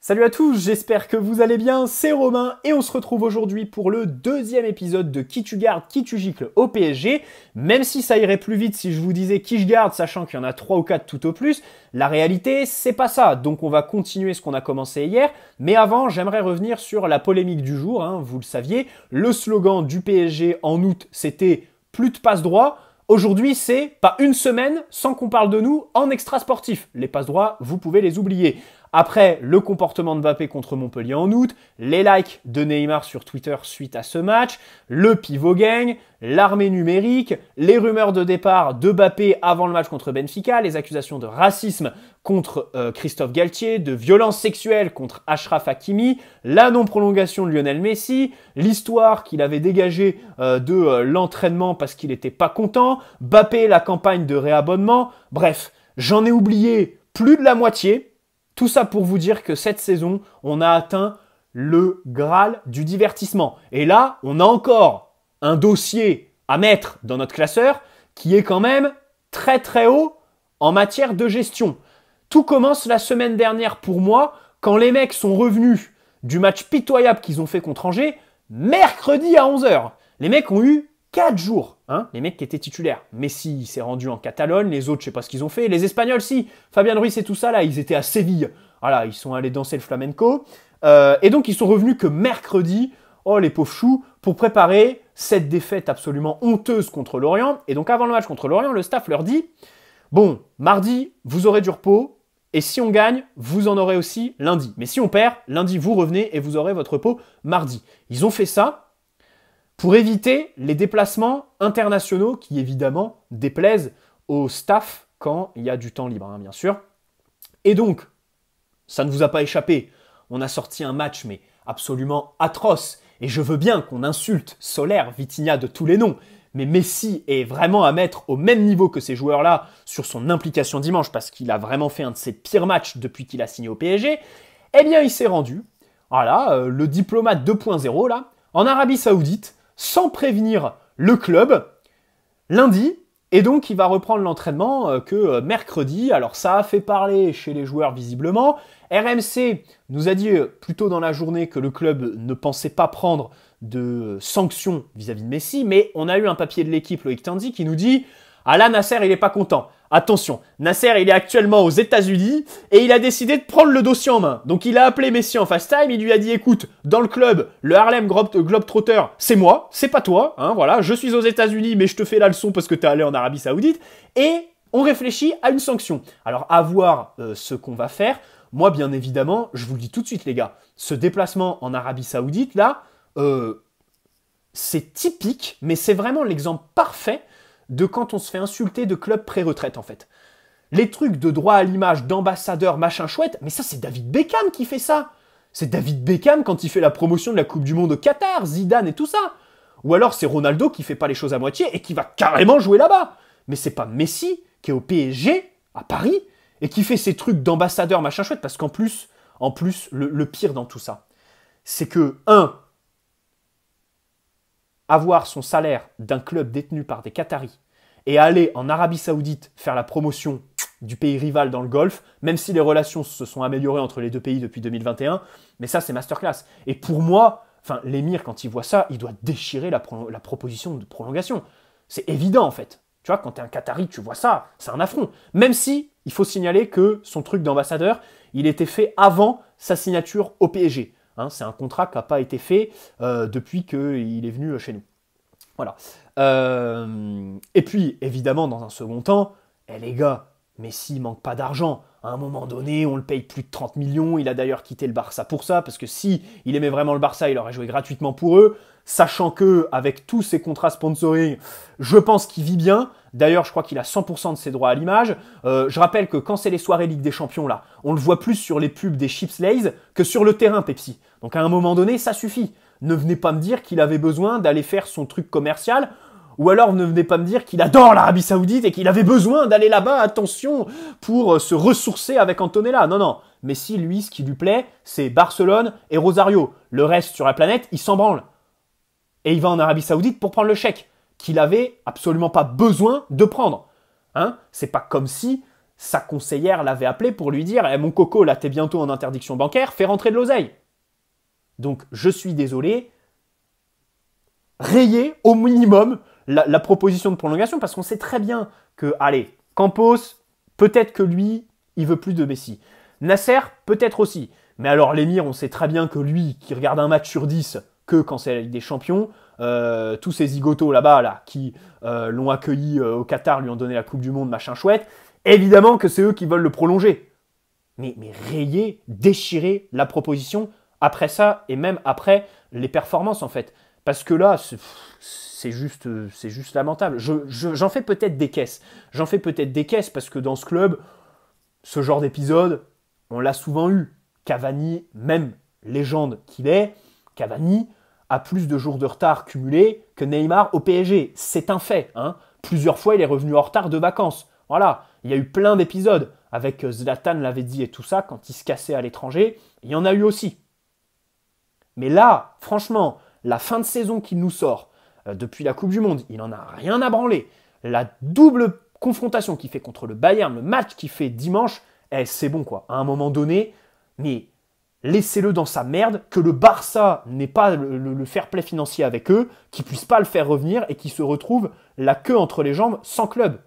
Salut à tous, j'espère que vous allez bien, c'est Romain et on se retrouve aujourd'hui pour le deuxième épisode de Qui tu gardes, qui tu gicles au PSG. Même si ça irait plus vite si je vous disais qui je garde, sachant qu'il y en a 3 ou 4 tout au plus, la réalité c'est pas ça. Donc on va continuer ce qu'on a commencé hier, mais avant j'aimerais revenir sur la polémique du jour, vous le saviez. Le slogan du PSG en août c'était « plus de passe droit ». Aujourd'hui, c'est pas une semaine sans qu'on parle de nous en extra sportif. Les passes droits, vous pouvez les oublier. Après, le comportement de Mbappé contre Montpellier en août, les likes de Neymar sur Twitter suite à ce match, le pivot gang, l'armée numérique, les rumeurs de départ de Mbappé avant le match contre Benfica, les accusations de racisme contre Christophe Galtier, de violence sexuelle contre Achraf Hakimi, la non-prolongation de Lionel Messi, l'histoire qu'il avait dégagée de l'entraînement parce qu'il n'était pas content, Mbappé, la campagne de réabonnement, bref, j'en ai oublié plus de la moitié. Tout ça pour vous dire que cette saison, on a atteint le Graal du divertissement. Et là, on a encore un dossier à mettre dans notre classeur qui est quand même très très haut en matière de gestion. Tout commence la semaine dernière pour moi, quand les mecs sont revenus du match pitoyable qu'ils ont fait contre Angers, mercredi à 11h. Les mecs ont eu 4 jours, les mecs qui étaient titulaires. Messi s'est rendu en Catalogne, les autres, je sais pas ce qu'ils ont fait. Les Espagnols, si. Fabien Ruiz et tout ça, là, ils étaient à Séville. Voilà, ils sont allés danser le flamenco. Et donc, ils sont revenus que mercredi, oh les pauvres choux, pour préparer cette défaite absolument honteuse contre Lorient. Et donc, avant le match contre Lorient, le staff leur dit, bon, mardi, vous aurez du repos. Et si on gagne, vous en aurez aussi lundi. Mais si on perd, lundi, vous revenez et vous aurez votre repos mardi. Ils ont fait ça pour éviter les déplacements internationaux qui, évidemment, déplaisent au staff quand il y a du temps libre, bien sûr. Et donc, ça ne vous a pas échappé, on a sorti un match, mais absolument atroce. Et je veux bien qu'on insulte Soler, Vitinha de tous les noms, mais Messi est vraiment à mettre au même niveau que ces joueurs-là sur son implication dimanche, parce qu'il a vraiment fait un de ses pires matchs depuis qu'il a signé au PSG. Eh bien, il s'est rendu, voilà, le diplomate 2.0, là, en Arabie Saoudite, sans prévenir le club, lundi, et donc il va reprendre l'entraînement que mercredi. Alors ça a fait parler chez les joueurs visiblement. RMC nous a dit plus tôt dans la journée que le club ne pensait pas prendre de sanctions vis-à-vis de Messi, mais on a eu un papier de l'équipe, Loïc Tandy, qui nous dit « Ah là, Nasser, il n'est pas content. Attention, Nasser, il est actuellement aux États-Unis et il a décidé de prendre le dossier en main. Donc il a appelé Messi en FaceTime, il lui a dit écoute, dans le club, le Harlem Globetrotter, c'est moi, c'est pas toi, voilà, je suis aux États-Unis mais je te fais la leçon parce que t'es allé en Arabie Saoudite et on réfléchit à une sanction. Alors à voir ce qu'on va faire. Moi bien évidemment, je vous le dis tout de suite les gars, ce déplacement en Arabie Saoudite là, c'est typique, mais c'est vraiment l'exemple parfait de quand on se fait insulter de club pré-retraite en fait. Les trucs de droit à l'image, d'ambassadeur, machin chouette, mais ça c'est David Beckham qui fait ça. C'est David Beckham quand il fait la promotion de la Coupe du Monde au Qatar, Zidane et tout ça. Ou alors c'est Ronaldo qui fait pas les choses à moitié et qui va carrément jouer là-bas. Mais c'est pas Messi qui est au PSG, à Paris, et qui fait ces trucs d'ambassadeur, machin chouette, parce qu'en plus, le pire dans tout ça, c'est que, avoir son salaire d'un club détenu par des Qataris et aller en Arabie Saoudite faire la promotion du pays rival dans le Golfe, même si les relations se sont améliorées entre les deux pays depuis 2021, mais ça c'est masterclass. Et pour moi, l'émir quand il voit ça, il doit déchirer la proposition de prolongation. C'est évident en fait. Tu vois, quand tu es un Qatari, tu vois ça, c'est un affront. Même si, il faut signaler que son truc d'ambassadeur, il était fait avant sa signature au PSG. C'est un contrat qui n'a pas été fait depuis qu'il est venu chez nous. Voilà. Et puis, évidemment, dans un second temps, les gars, Messi manque pas d'argent. À un moment donné, on le paye plus de 30 millions. Il a d'ailleurs quitté le Barça pour ça, parce que si il aimait vraiment le Barça, il aurait joué gratuitement pour eux. Sachant que, avec tous ses contrats sponsoring, je pense qu'il vit bien. D'ailleurs, je crois qu'il a 100% de ses droits à l'image. Je rappelle que quand c'est les soirées Ligue des Champions, là, on le voit plus sur les pubs des Chips Lay's que sur le terrain, Pepsi. Donc à un moment donné, ça suffit. Ne venez pas me dire qu'il avait besoin d'aller faire son truc commercial, ou alors ne venez pas me dire qu'il adore l'Arabie Saoudite et qu'il avait besoin d'aller là-bas, attention, pour se ressourcer avec Antonella. Non, non. Messi, lui, ce qui lui plaît, c'est Barcelone et Rosario. Le reste sur la planète, il s'en branle. Et il va en Arabie Saoudite pour prendre le chèque qu'il avait absolument pas besoin de prendre. C'est pas comme si sa conseillère l'avait appelé pour lui dire hey, « Mon coco, là, t'es bientôt en interdiction bancaire, fais rentrer de l'oseille. » Donc, je suis désolé, rayez au minimum la proposition de prolongation parce qu'on sait très bien que, allez, Campos, peut-être que lui, il veut plus de Messi. Nasser, peut-être aussi. Mais alors, l'émir, on sait très bien que lui, qui regarde un match sur 10 que quand c'est la Ligue des Champions, tous ces zigotos là-bas, là, qui l'ont accueilli au Qatar, lui ont donné la Coupe du Monde, machin chouette, évidemment que c'est eux qui veulent le prolonger. Mais rayez, déchirez la proposition après ça, et même après les performances, en fait. Parce que là, c'est juste lamentable. J'en fais peut-être des caisses. J'en fais peut-être des caisses parce que dans ce club, ce genre d'épisode, on l'a souvent eu. Cavani, même légende qu'il est, Cavani a plus de jours de retard cumulés que Neymar au PSG. C'est un fait. Hein. Plusieurs fois, il est revenu en retard de vacances. Voilà, il y a eu plein d'épisodes. Avec Zlatan l'avait dit et tout ça, quand il se cassait à l'étranger, il y en a eu aussi. Mais là, franchement, la fin de saison qu'il nous sort, depuis la Coupe du Monde, il n'en a rien à branler. La double confrontation qu'il fait contre le Bayern, le match qu'il fait dimanche, c'est bon quoi. À un moment donné, mais laissez-le dans sa merde, que le Barça n'ait pas le fair play financier avec eux, qu'ils ne puissent pas le faire revenir et qu'ils se retrouvent la queue entre les jambes sans club.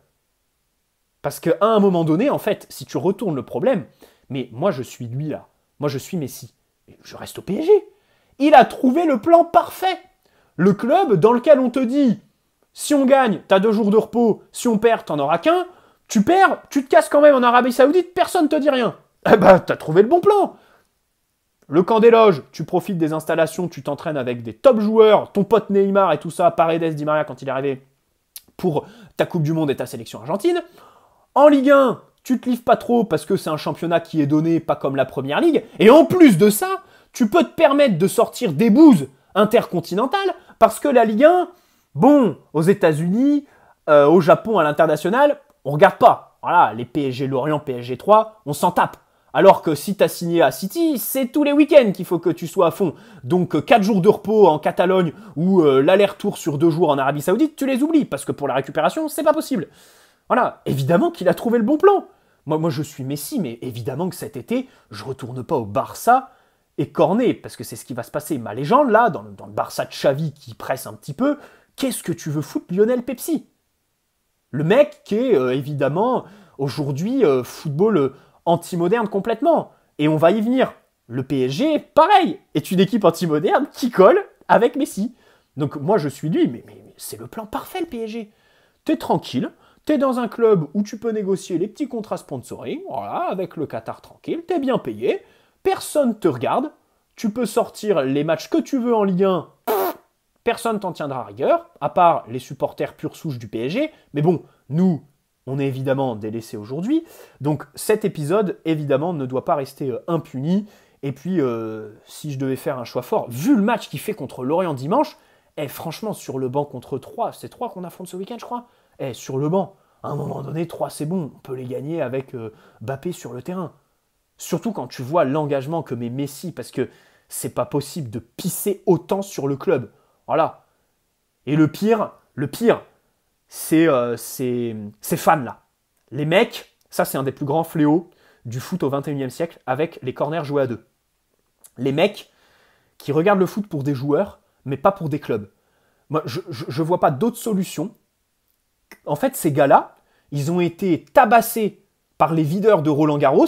Parce qu'à un moment donné, en fait, si tu retournes le problème, mais moi je suis lui là, moi je suis Messi, je reste au PSG. Il a trouvé le plan parfait. Le club dans lequel on te dit, si on gagne, t'as 2 jours de repos, si on perd, t'en auras qu'un, tu perds, tu te casses quand même en Arabie Saoudite, personne ne te dit rien. Eh ben, t'as trouvé le bon plan. Le camp des loges, tu profites des installations, tu t'entraînes avec des top joueurs, ton pote Neymar et tout ça, Paredes, Di Maria quand il est arrivé, pour ta Coupe du Monde et ta sélection argentine. En Ligue 1, tu te livres pas trop parce que c'est un championnat qui est donné, pas comme la Première Ligue. Et en plus de ça, tu peux te permettre de sortir des bouses intercontinentales parce que la Ligue 1, bon, aux États-Unis, au Japon, à l'international, on regarde pas. Voilà, les PSG Lorient, PSG 3, on s'en tape. Alors que si tu as signé à City, c'est tous les week-ends qu'il faut que tu sois à fond. Donc 4 jours de repos en Catalogne ou l'aller-retour sur 2 jours en Arabie Saoudite, tu les oublies parce que pour la récupération, c'est pas possible. Voilà, évidemment qu'il a trouvé le bon plan. Moi, je suis Messi, mais évidemment que cet été, je retourne pas au Barça et corné, parce que c'est ce qui va se passer. Ma légende, là, dans le Barça de Xavi qui presse un petit peu, qu'est-ce que tu veux foutre Lionel Pepsi? Le mec qui est, évidemment, aujourd'hui, football anti-moderne complètement. Et on va y venir. Le PSG, pareil, est une équipe anti-moderne qui colle avec Messi. Donc moi, je suis lui, mais c'est le plan parfait, le PSG. T'es tranquille. T'es dans un club où tu peux négocier les petits contrats sponsoring, voilà, avec le Qatar tranquille, t'es bien payé, personne te regarde, tu peux sortir les matchs que tu veux en Ligue 1, personne t'en tiendra rigueur, à part les supporters pure souche du PSG, mais bon, nous, on est évidemment délaissés aujourd'hui, donc cet épisode, évidemment, ne doit pas rester impuni, et puis, si je devais faire un choix fort, vu le match qu'il fait contre Lorient dimanche, franchement, sur le banc contre 3, c'est 3 qu'on affronte ce week-end, je crois. Sur le banc, à un moment donné, 3 c'est bon, on peut les gagner avec Mbappé sur le terrain. Surtout quand tu vois l'engagement que met Messi, parce que c'est pas possible de pisser autant sur le club. Voilà. Et le pire, c'est ces fans-là. Les mecs, ça c'est un des plus grands fléaux du foot au XXIe siècle, avec les corners joués à 2. Les mecs qui regardent le foot pour des joueurs, mais pas pour des clubs. Moi, je vois pas d'autre solution. En fait, ces gars-là, ils ont été tabassés par les videurs de Roland-Garros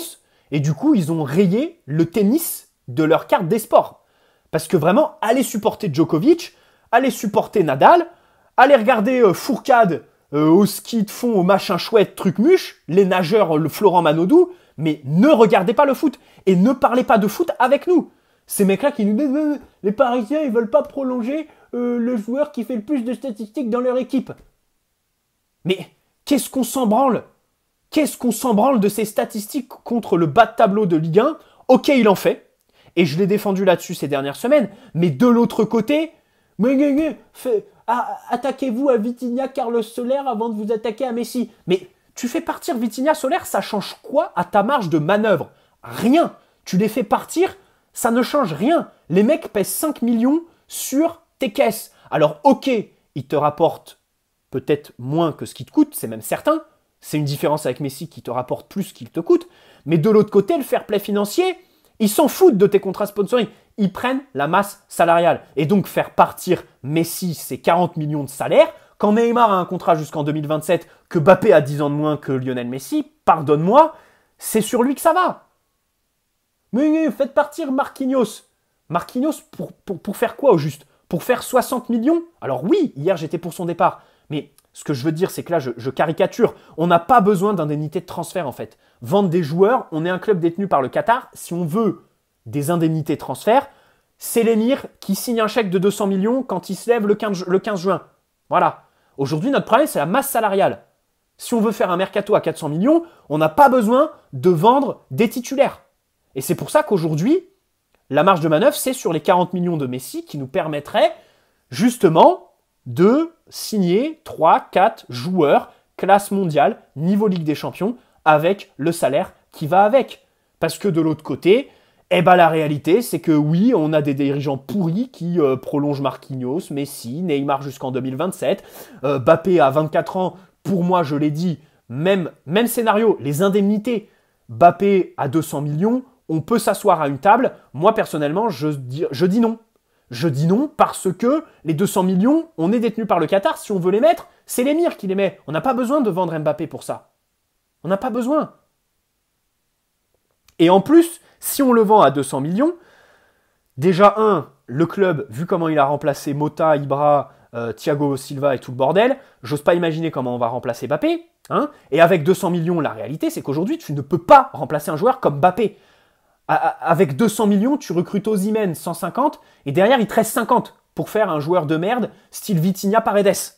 et du coup, ils ont rayé le tennis de leur carte des sports. Parce que vraiment, aller supporter Djokovic, aller supporter Nadal, aller regarder Fourcade au ski de fond, au machin chouette, truc muche, les nageurs, le Florent Manodou, mais ne regardez pas le foot et ne parlez pas de foot avec nous. Ces mecs-là qui nous disent « Les Parisiens, ils veulent pas prolonger le joueur qui fait le plus de statistiques dans leur équipe. » Mais qu'est-ce qu'on s'en branle? Qu'est-ce qu'on s'en branle de ces statistiques contre le bas de tableau de Ligue 1? Ok, il en fait. Et je l'ai défendu là-dessus ces dernières semaines. Mais de l'autre côté, attaquez-vous à Vitinha, Carlos Soler avant de vous attaquer à Messi. Mais tu fais partir Vitinha, Soler, ça change quoi à ta marge de manœuvre? Rien. Tu les fais partir, ça ne change rien. Les mecs pèsent 5 millions sur tes caisses. Alors ok, ils te rapportent peut-être moins que ce qui te coûte, c'est même certain, C'est une différence avec Messi qui te rapporte plus qu'il te coûte. Mais de l'autre côté, le fair play financier, ils s'en foutent de tes contrats sponsoring. Ils prennent la masse salariale. Et donc faire partir Messi, ses 40 millions de salaire, quand Neymar a un contrat jusqu'en 2027, que Mbappé a 10 ans de moins que Lionel Messi, pardonne-moi, c'est sur lui que ça va. Mais faites partir Marquinhos. Marquinhos, pour faire quoi au juste? Pour faire 60 millions? Alors oui, hier j'étais pour son départ. Mais ce que je veux dire, c'est que là, je caricature. On n'a pas besoin d'indemnité de transfert, en fait. Vendre des joueurs, on est un club détenu par le Qatar. Si on veut des indemnités de transfert, c'est l'émir qui signe un chèque de 200 millions quand il se lève le 15 juin. Voilà. Aujourd'hui, notre problème, c'est la masse salariale. Si on veut faire un mercato à 400 millions, on n'a pas besoin de vendre des titulaires. Et c'est pour ça qu'aujourd'hui, la marge de manœuvre, c'est sur les 40 millions de Messi qui nous permettrait justement de signer 3-4 joueurs classe mondiale, niveau Ligue des Champions, avec le salaire qui va avec. Parce que de l'autre côté, la réalité, c'est que oui, on a des dirigeants pourris qui prolongent Marquinhos, Messi, Neymar jusqu'en 2027, Mbappé à 24 ans, pour moi, je l'ai dit, même scénario, les indemnités, Mbappé à 200 millions, on peut s'asseoir à une table. Moi, personnellement, je dis non. Je dis non parce que les 200 millions, on est détenu par le Qatar. Si on veut les mettre, c'est l'émir qui les met. On n'a pas besoin de vendre Mbappé pour ça. On n'a pas besoin. Et en plus, si on le vend à 200 millions, déjà, le club, vu comment il a remplacé Mota, Ibra, Thiago Silva et tout le bordel, j'ose pas imaginer comment on va remplacer Mbappé. Et avec 200 millions, la réalité, c'est qu'aujourd'hui, tu ne peux pas remplacer un joueur comme Mbappé. Avec 200 millions, tu recrutes Osimhen 150 et derrière, il te reste 50 pour faire un joueur de merde style Vitinha Paredes.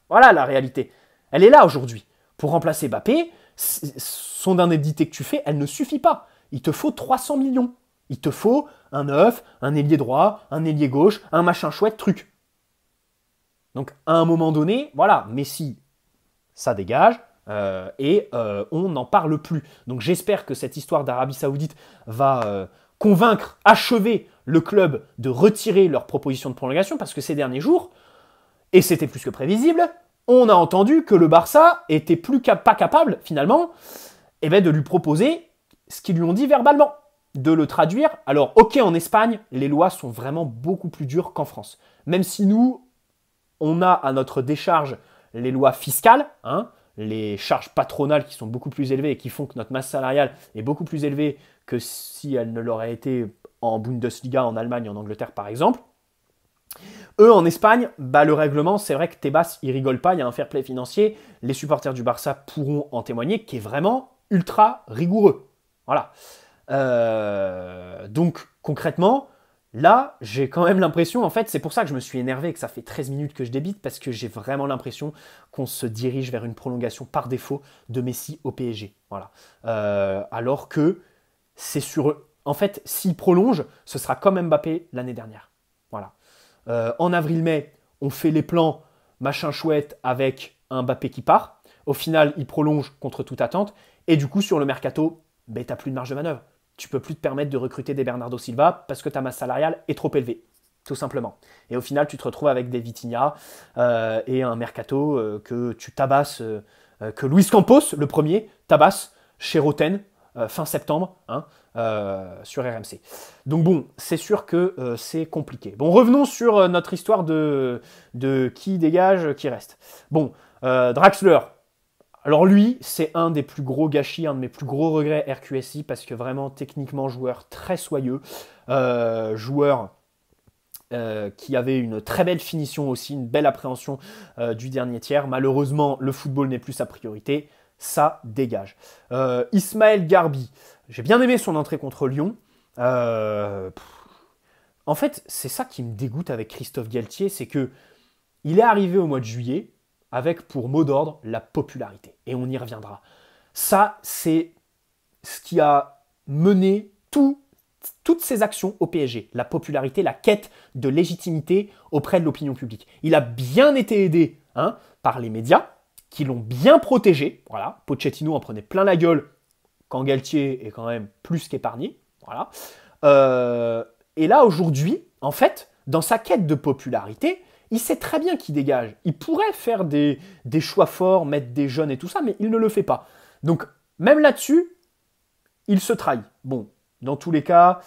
Voilà la réalité. Elle est là aujourd'hui. Pour remplacer Mbappé, son indemnité que tu fais, elle ne suffit pas. Il te faut 300 millions. Il te faut un neuf, un ailier droit, un ailier gauche, un machin chouette truc. Donc à un moment donné, voilà, Messi, ça dégage. On n'en parle plus. Donc j'espère que cette histoire d'Arabie Saoudite va convaincre, achever le club de retirer leur proposition de prolongation parce que ces derniers jours, et c'était plus que prévisible, on a entendu que le Barça était pas capable finalement de lui proposer ce qu'ils lui ont dit verbalement, de le traduire. Alors ok, en Espagne, les lois sont vraiment beaucoup plus dures qu'en France. Même si nous, on a à notre décharge les lois fiscales, les charges patronales qui sont beaucoup plus élevées et qui font que notre masse salariale est beaucoup plus élevée que si elle ne l'aurait été en Bundesliga, en Allemagne, en Angleterre par exemple. Eux, en Espagne, le règlement, c'est vrai que Tebas, il rigole pas, il y a un fair play financier. Les supporters du Barça pourront en témoigner, qui est vraiment ultra rigoureux. Voilà. Donc, concrètement, là, j'ai quand même l'impression, en fait, c'est pour ça que je me suis énervé et que ça fait 13 minutes que je débite, parce que j'ai vraiment l'impression qu'on se dirige vers une prolongation par défaut de Messi au PSG. Voilà. Alors que c'est sur eux. En fait, s'il prolonge, ce sera comme Mbappé l'année dernière. Voilà. En avril-mai, on fait les plans machin chouette avec un Mbappé qui part. Au final, il prolonge contre toute attente. Et du coup, sur le mercato, tu n'as plus de marge de manœuvre. Tu ne peux plus te permettre de recruter des Bernardo Silva parce que ta masse salariale est trop élevée, tout simplement. Et au final, tu te retrouves avec des Vitinha et un mercato que tu tabasses, que Luis Campos, le premier, tabasse chez Roten fin septembre sur RMC. Donc bon, c'est sûr que c'est compliqué. Bon, revenons sur notre histoire de qui dégage, qui reste. Bon, Draxler. Alors lui, c'est un des plus gros gâchis, un de mes plus gros regrets RQSI, parce que vraiment, techniquement, joueur très soyeux, joueur qui avait une très belle finition aussi, une belle appréhension du dernier tiers. Malheureusement, le football n'est plus sa priorité, ça dégage. Ismaël Garbi, j'ai bien aimé son entrée contre Lyon. En fait, c'est ça qui me dégoûte avec Christophe Galtier, c'est que il est arrivé au mois de juillet, avec pour mot d'ordre la popularité. Et on y reviendra. Ça, c'est ce qui a mené toutes ces actions au PSG. La popularité, la quête de légitimité auprès de l'opinion publique. Il a bien été aidé par les médias, qui l'ont bien protégé. Voilà. Pochettino en prenait plein la gueule quand Galtier est quand même plus qu'épargné. Voilà. Et là, aujourd'hui, en fait, dans sa quête de popularité, Il sait très bien qu'il dégage. Il pourrait faire des choix forts, mettre des jeunes et tout ça, mais il ne le fait pas. Donc, même là-dessus, il se trahit. Bon, dans tous les cas,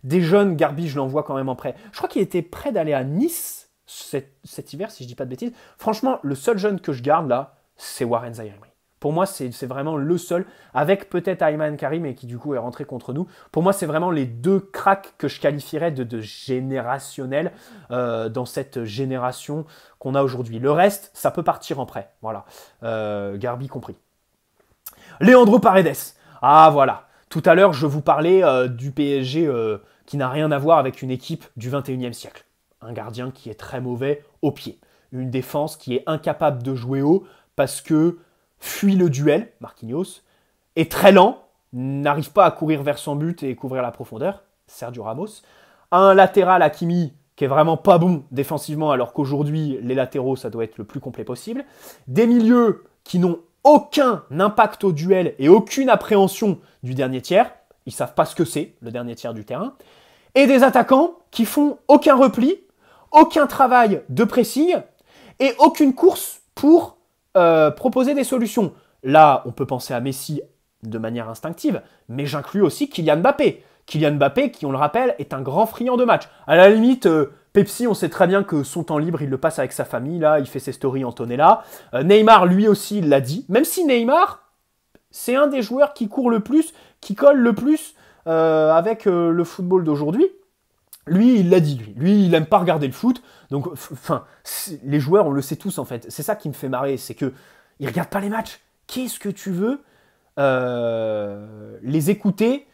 des jeunes, Garbi, je l'envoie quand même en prêt. Je crois qu'il était prêt d'aller à Nice cet hiver, si je dis pas de bêtises. Franchement, le seul jeune que je garde là, c'est Warren Zaïre. Pour moi, c'est vraiment le seul, avec peut-être Ayman Karim, et qui du coup est rentré contre nous. Pour moi, c'est vraiment les deux cracks que je qualifierais de générationnels dans cette génération qu'on a aujourd'hui. Le reste, ça peut partir en prêt. Voilà, Garbi compris. Leandro Paredes. Ah voilà, tout à l'heure, je vous parlais du PSG qui n'a rien à voir avec une équipe du 21e siècle. Un gardien qui est très mauvais au pied. Une défense qui est incapable de jouer haut parce que fuit le duel, Marquinhos, est très lent, n'arrive pas à courir vers son but et couvrir la profondeur, Sergio Ramos. Un latéral, Hakimi, qui est vraiment pas bon défensivement, alors qu'aujourd'hui, les latéraux, ça doit être le plus complet possible. Des milieux qui n'ont aucun impact au duel et aucune appréhension du dernier tiers. Ils savent pas ce que c'est, le dernier tiers du terrain. Et des attaquants qui font aucun repli, aucun travail de pressing et aucune course pour proposer des solutions. Là, on peut penser à Messi de manière instinctive, mais j'inclus aussi Kylian Mbappé. Kylian Mbappé, qui, on le rappelle, est un grand friand de match. À la limite, Pepsi, on sait très bien que son temps libre, il le passe avec sa famille, là, il fait ses stories Antonella. Neymar, lui aussi, il l'a dit. Même si Neymar, c'est un des joueurs qui court le plus, qui colle le plus avec le football d'aujourd'hui. Lui, il l'a dit, lui. Lui, il aime pas regarder le foot. Donc, enfin, les joueurs, on le sait tous, en fait. C'est ça qui me fait marrer, c'est que ils regardent pas les matchs. Qu'est-ce que tu veux les écouter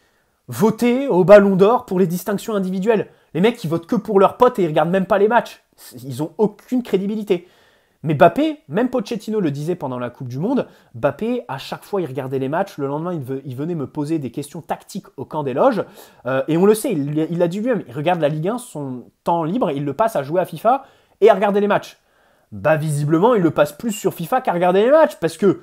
voter au Ballon d'Or pour les distinctions individuelles? Les mecs, ils votent que pour leurs potes et ils regardent même pas les matchs. Ils ont aucune crédibilité. Mais Mbappé, même Pochettino le disait pendant la Coupe du Monde, Mbappé, à chaque fois, il regardait les matchs. Le lendemain, il venait me poser des questions tactiques au camp des loges. Et on le sait, il a dit lui-même, il regarde la Ligue 1, son temps libre, il le passe à jouer à FIFA et à regarder les matchs. Bah, visiblement, il le passe plus sur FIFA qu'à regarder les matchs, parce que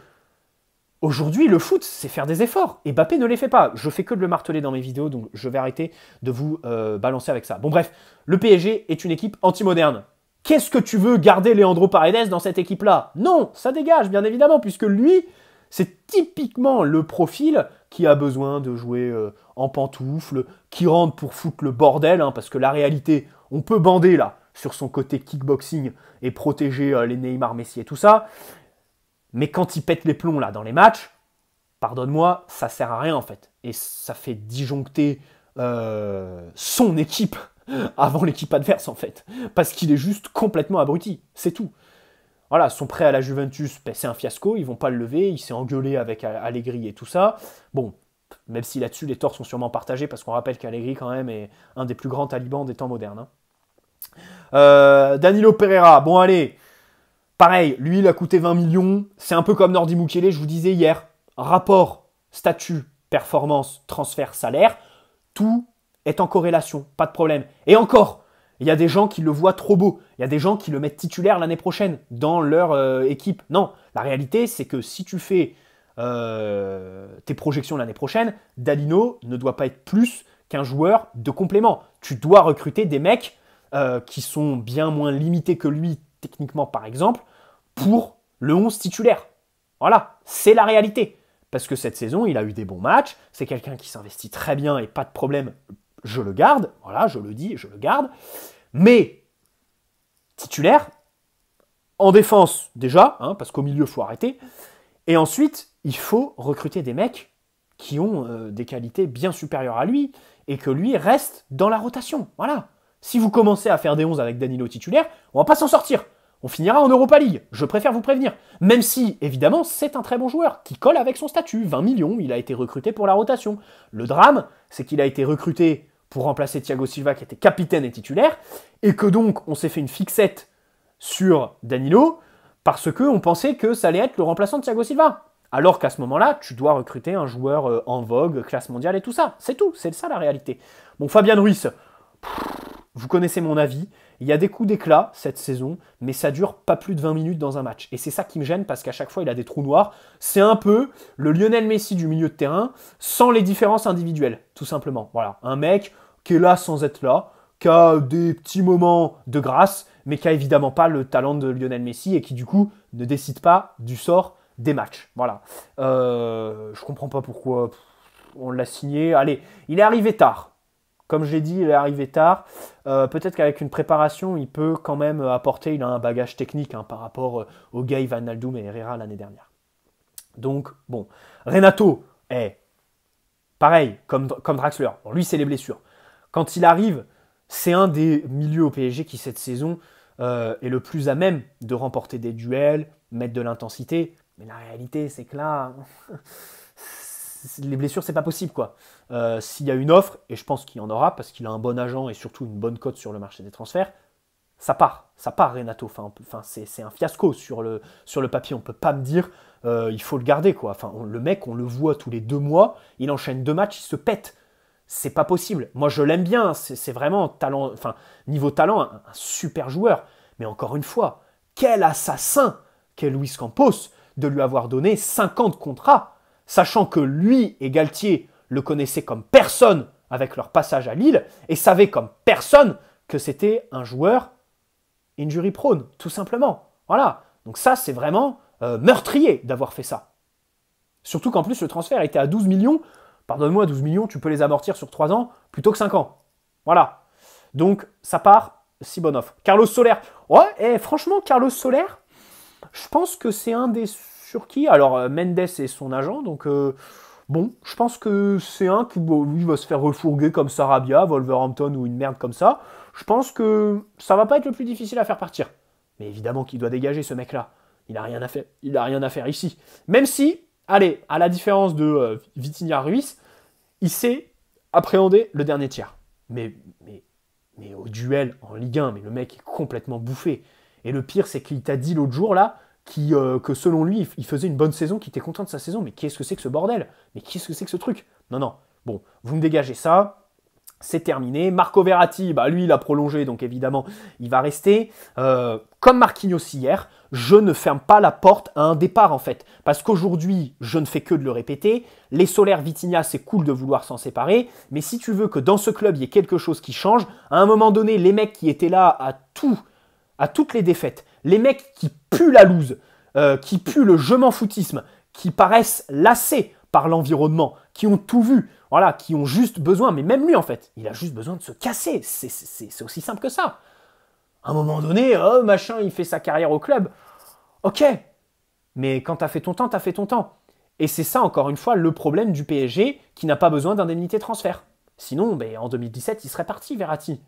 aujourd'hui, le foot, c'est faire des efforts. Et Mbappé ne les fait pas. Je fais que de le marteler dans mes vidéos, donc je vais arrêter de vous balancer avec ça. Bon bref, le PSG est une équipe anti-moderne. Qu'est-ce que tu veux garder Leandro Paredes dans cette équipe-là? Non, ça dégage, bien évidemment, puisque lui, c'est typiquement le profil qui a besoin de jouer en pantoufles, qui rentre pour foutre le bordel, hein, parce que la réalité, on peut bander là, sur son côté kickboxing et protéger les Neymar, Messi et tout ça, mais quand il pète les plombs là dans les matchs, pardonne-moi, ça sert à rien en fait. Et ça fait disjoncter son équipe avant l'équipe adverse en fait. Parce qu'il est juste complètement abruti, c'est tout. Voilà, son prêt à la Juventus, ben, c'est un fiasco, ils vont pas le lever, il s'est engueulé avec Allegri et tout ça. Bon, même si là-dessus les torts sont sûrement partagés, parce qu'on rappelle qu'Allegri quand même est un des plus grands talibans des temps modernes. Hein. Danilo Pereira, bon allez, pareil, lui il a coûté 20 millions, c'est un peu comme Nordi Mukiele, je vous disais hier, rapport, statut, performance, transfert, salaire, tout est en corrélation, pas de problème. Et encore, il y a des gens qui le voient trop beau, il y a des gens qui le mettent titulaire l'année prochaine dans leur équipe. Non, la réalité c'est que si tu fais tes projections l'année prochaine, Danilo ne doit pas être plus qu'un joueur de complément. Tu dois recruter des mecs qui sont bien moins limités que lui, techniquement par exemple, pour le 11 titulaire. Voilà, c'est la réalité. Parce que cette saison, il a eu des bons matchs, c'est quelqu'un qui s'investit très bien et pas de problème, je le garde. Voilà, je le dis, je le garde. Mais, titulaire, en défense déjà, hein, parce qu'au milieu, il faut arrêter. Et ensuite, il faut recruter des mecs qui ont des qualités bien supérieures à lui et que lui reste dans la rotation. Voilà. Si vous commencez à faire des 11 avec Danilo titulaire, on va pas s'en sortir. On finira en Europa League, je préfère vous prévenir. Même si, évidemment, c'est un très bon joueur, qui colle avec son statut. 20 millions, il a été recruté pour la rotation. Le drame, c'est qu'il a été recruté pour remplacer Thiago Silva, qui était capitaine et titulaire, et que donc, on s'est fait une fixette sur Danilo, parce qu'on pensait que ça allait être le remplaçant de Thiago Silva. Alors qu'à ce moment-là, tu dois recruter un joueur en vogue, classe mondiale et tout ça. C'est tout, c'est ça la réalité. Bon, Fabien Ruiz, vous connaissez mon avis. Il y a des coups d'éclat cette saison, mais ça dure pas plus de 20 minutes dans un match. Et c'est ça qui me gêne parce qu'à chaque fois, il a des trous noirs. C'est un peu le Lionel Messi du milieu de terrain sans les différences individuelles, tout simplement. Voilà, un mec qui est là sans être là, qui a des petits moments de grâce, mais qui a évidemment pas le talent de Lionel Messi et qui du coup ne décide pas du sort des matchs. Voilà. Je comprends pas pourquoi on l'a signé. Allez, il est arrivé tard. Comme je l'ai dit, il est arrivé tard. Peut-être qu'avec une préparation, il peut quand même apporter. Il a un bagage technique par rapport aux Gay, Wijnaldum et Herrera l'année dernière. Donc, bon. Renato, pareil, comme Draxler. Bon, lui, c'est les blessures. Quand il arrive, c'est un des milieux au PSG qui, cette saison, est le plus à même de remporter des duels, mettre de l'intensité. Mais la réalité, c'est que là, les blessures, c'est pas possible, quoi. S'il y a une offre, et je pense qu'il y en aura, parce qu'il a un bon agent et surtout une bonne cote sur le marché des transferts, ça part Renato. Enfin, c'est un fiasco sur le papier. On peut pas me dire, il faut le garder, quoi. Enfin, le mec, on le voit tous les 2 mois, il enchaîne 2 matchs, il se pète. C'est pas possible. Moi, je l'aime bien. C'est vraiment talent, enfin, niveau talent, un super joueur. Mais encore une fois, quel assassin qu'est Luis Campos de lui avoir donné 50 contrats, sachant que lui et Galtier le connaissaient comme personne avec leur passage à Lille et savaient comme personne que c'était un joueur injury prone, tout simplement. Voilà. Donc ça, c'est vraiment meurtrier d'avoir fait ça. Surtout qu'en plus, le transfert était à 12 millions. Pardonne-moi, 12 millions, tu peux les amortir sur 3 ans plutôt que 5 ans. Voilà. Donc, ça part, si bonne offre. Carlos Soler. Ouais, et franchement, Carlos Soler, je pense que c'est un des sur qui. Alors, Mendes est son agent, donc bon, je pense que c'est un qui lui, va se faire refourguer comme Sarabia, Wolverhampton ou une merde comme ça. Je pense que ça va pas être le plus difficile à faire partir. Mais évidemment qu'il doit dégager ce mec-là. Il a rien à faire. Il a rien à faire ici. Même si, allez, à la différence de Vitinha Ruiz, il sait appréhender le dernier tiers. Mais au duel en Ligue 1, mais le mec est complètement bouffé. Et le pire, c'est qu'il t'a dit l'autre jour, là, que selon lui, il faisait une bonne saison, qu'il était content de sa saison. Mais qu'est-ce que c'est que ce bordel? Mais qu'est-ce que c'est que ce truc? Non. Bon, vous me dégagez ça. C'est terminé. Marco Verratti, lui, il a prolongé, donc évidemment, il va rester. Comme Marquinhos hier, je ne ferme pas la porte à un départ, en fait. Parce qu'aujourd'hui, je ne fais que de le répéter. Les Soler, Vitinha, c'est cool de vouloir s'en séparer. Mais si tu veux que dans ce club, il y ait quelque chose qui change, à un moment donné, les mecs qui étaient là à toutes les défaites, les mecs qui puent la loose, qui puent le je m'en foutisme, qui paraissent lassés par l'environnement, qui ont tout vu, voilà, qui ont juste besoin, mais même lui en fait, il a juste besoin de se casser, c'est aussi simple que ça. À un moment donné, machin, il fait sa carrière au club, ok, mais quand t'as fait ton temps, t'as fait ton temps. Et c'est ça, encore une fois, le problème du PSG qui n'a pas besoin d'indemnité transfert. Sinon, en 2017, il serait parti, Verratti.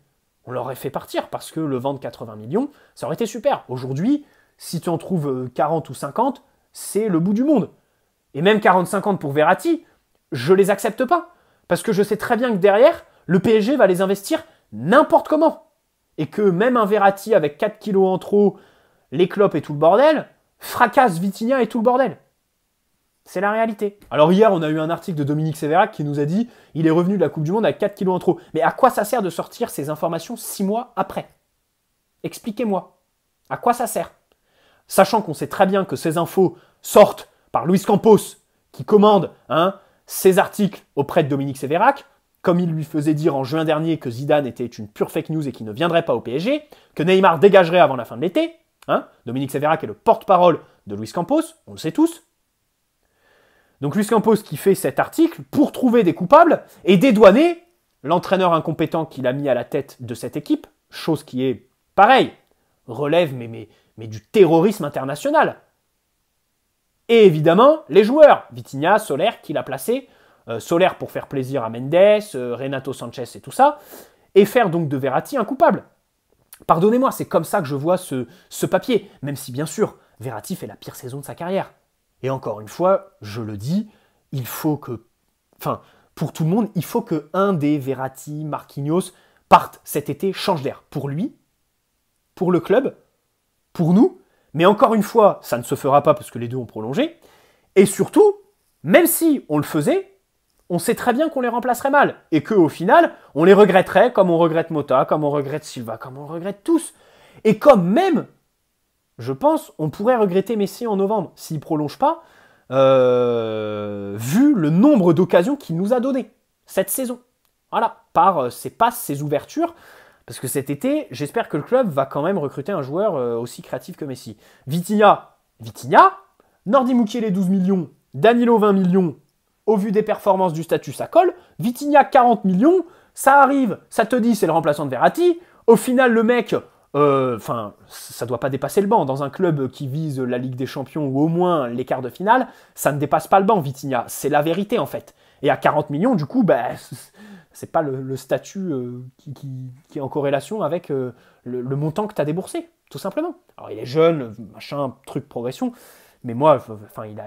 On l'aurait fait partir parce que le vendre 80 millions, ça aurait été super. Aujourd'hui, si tu en trouves 40 ou 50, c'est le bout du monde. Et même 40-50 pour Verratti, je les accepte pas. Parce que je sais très bien que derrière, le PSG va les investir n'importe comment. Et que même un Verratti avec 4 kilos en trop, les clopes et tout le bordel, fracasse Vitinha et tout le bordel. C'est la réalité. Alors hier, on a eu un article de Dominique Sévérac qui nous a dit « Il est revenu de la Coupe du Monde avec 4 kilos en trop ». Mais à quoi ça sert de sortir ces informations 6 mois après? Expliquez-moi. À quoi ça sert? Sachant qu'on sait très bien que ces infos sortent par Luis Campos, qui commande ces articles auprès de Dominique Sévérac, comme il lui faisait dire en juin dernier que Zidane était une pure fake news et qu'il ne viendrait pas au PSG, que Neymar dégagerait avant la fin de l'été. Dominique Sévérac est le porte-parole de Luis Campos, on le sait tous. Donc Luis Campos qui fait cet article pour trouver des coupables et dédouaner l'entraîneur incompétent qu'il a mis à la tête de cette équipe, chose qui est, pareil, relève mais du terrorisme international. Et évidemment, les joueurs, Vitinha, Soler, qu'il a placé, Soler pour faire plaisir à Mendes, Renato Sanchez et tout ça, et faire donc de Verratti un coupable. Pardonnez-moi, c'est comme ça que je vois ce papier, même si bien sûr, Verratti fait la pire saison de sa carrière. Et encore une fois, je le dis, il faut que, pour tout le monde, il faut que un des Verratti, Marquinhos parte cet été, change d'air. Pour lui, pour le club, pour nous, mais encore une fois, ça ne se fera pas parce que les deux ont prolongé. Et surtout, même si on le faisait, on sait très bien qu'on les remplacerait mal. Et qu'au final, on les regretterait comme on regrette Mota, comme on regrette Silva, comme on regrette tous. Et comme même, je pense, on pourrait regretter Messi en novembre s'il ne prolonge pas, vu le nombre d'occasions qu'il nous a données cette saison. Voilà, par ses passes, ses ouvertures. Parce que cet été, j'espère que le club va quand même recruter un joueur aussi créatif que Messi. Vitinha, Nordi Mukiele 12 millions, Danilo 20 millions, au vu des performances du statut, ça colle. Vitinha 40 millions, ça arrive, ça te dit c'est le remplaçant de Verratti. Au final, le mec, ça doit pas dépasser le banc. Dans un club qui vise la Ligue des Champions ou au moins les quarts de finale, ça ne dépasse pas le banc, Vitinha. C'est la vérité en fait. Et à 40 millions, du coup, c'est pas le statut qui est en corrélation avec le montant que tu as déboursé, tout simplement. Alors il est jeune, machin, truc progression, mais moi, il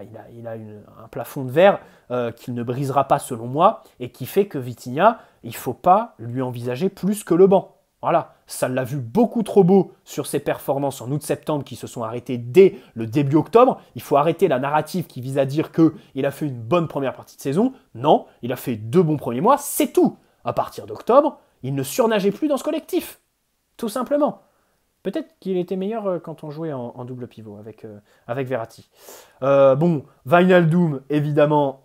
a un plafond de verre qu'il ne brisera pas selon moi, et qui fait que Vitinha, il ne faut pas lui envisager plus que le banc. Voilà, ça l'a vu beaucoup trop beau sur ses performances en août-septembre qui se sont arrêtées dès le début octobre. Il faut arrêter la narrative qui vise à dire qu'il a fait une bonne première partie de saison. Non, il a fait 2 bons premiers mois, c'est tout. À partir d'octobre, il ne surnageait plus dans ce collectif. Tout simplement. Peut-être qu'il était meilleur quand on jouait en double pivot avec Verratti. Wijnaldum, évidemment,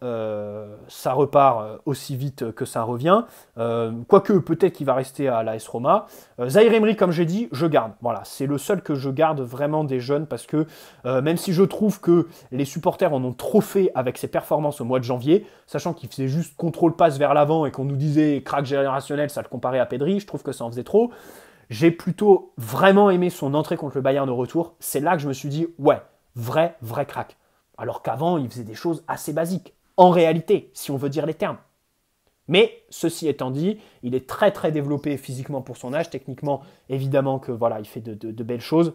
ça repart aussi vite que ça revient. Quoique, peut-être qu'il va rester à l'AS Roma. Zaïre Emery, comme j'ai dit, je garde. Voilà, c'est le seul que je garde vraiment des jeunes parce que même si je trouve que les supporters en ont trop fait avec ses performances au mois de janvier, sachant qu'il faisait juste contrôle-passe vers l'avant et qu'on nous disait crack générationnel, ça le comparait à Pedri, je trouve que ça en faisait trop. J'ai plutôt vraiment aimé son entrée contre le Bayern au retour. C'est là que je me suis dit, ouais, vrai crack. Alors qu'avant, il faisait des choses assez basiques. En réalité, si on veut dire les termes. Mais, ceci étant dit, il est très développé physiquement pour son âge. Techniquement, évidemment que voilà, il fait de belles choses.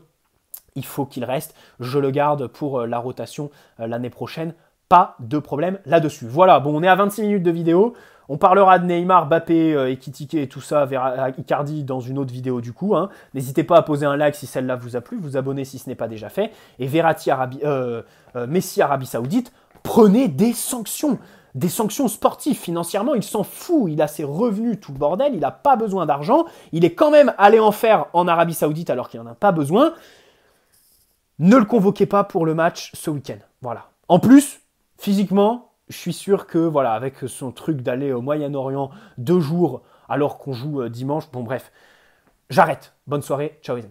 Il faut qu'il reste. Je le garde pour la rotation l'année prochaine. Pas de problème là-dessus. Voilà, bon, on est à 26 minutes de vidéo. On parlera de Neymar, Mbappé, Ekitike et tout ça vers Icardi dans une autre vidéo du coup. Hein. N'hésitez pas à poser un like si celle-là vous a plu, vous abonner si ce n'est pas déjà fait. Et Verratti, Messi, Arabie Saoudite, prenez des sanctions. Des sanctions sportives. Financièrement, il s'en fout. Il a ses revenus, tout le bordel. Il n'a pas besoin d'argent. Il est quand même allé en faire en Arabie Saoudite alors qu'il n'en a pas besoin. Ne le convoquez pas pour le match ce week-end. Voilà. En plus, physiquement, je suis sûr que, voilà, avec son truc d'aller au Moyen-Orient 2 jours alors qu'on joue dimanche, bon bref, j'arrête. Bonne soirée, ciao les amis.